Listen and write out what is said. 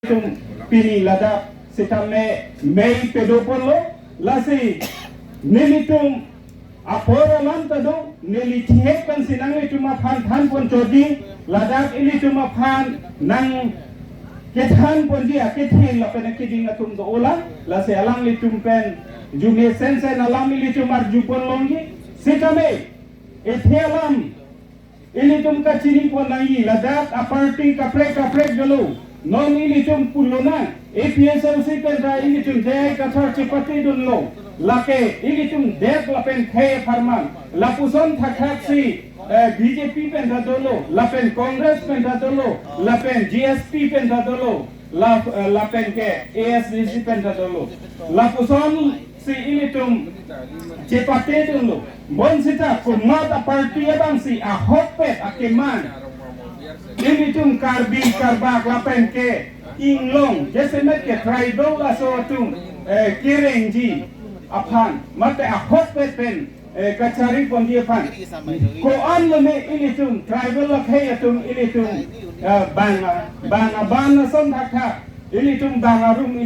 tum pini lada sitame mei pedopolo lasi nilitum apora lantado nilithek kan sinang lituma phan pon jodi ladak ilituma phan nang kethan pon dia kethin la pen kiding atum do ola lasi alang litum pen jume sensen alam ilitum arjupon longi sitame ethelam ilitum ka chini pon nai ladak aparti kaprek dulu non ilitum pulona APHLC pendra ilitum dek kathar chipati dunlo lake ilitum dek lapen khay farman lapuson thakhaksi BJP pendra dolo lapen Congress pendra dolo lapen GSP pendra dolo lapen ke ASDC pendra dolo lapuson si ilitum chipati dunlo bon sita kumata party abang si ahopet akiman ilitum karbak lapen ke inglong jesemet ke tribal la so tum kerek ji aphan mate ahot pen kachari pon dia pan ko an me ilitum tribal la khay tum ilitum banga son thakha ilitum bangarum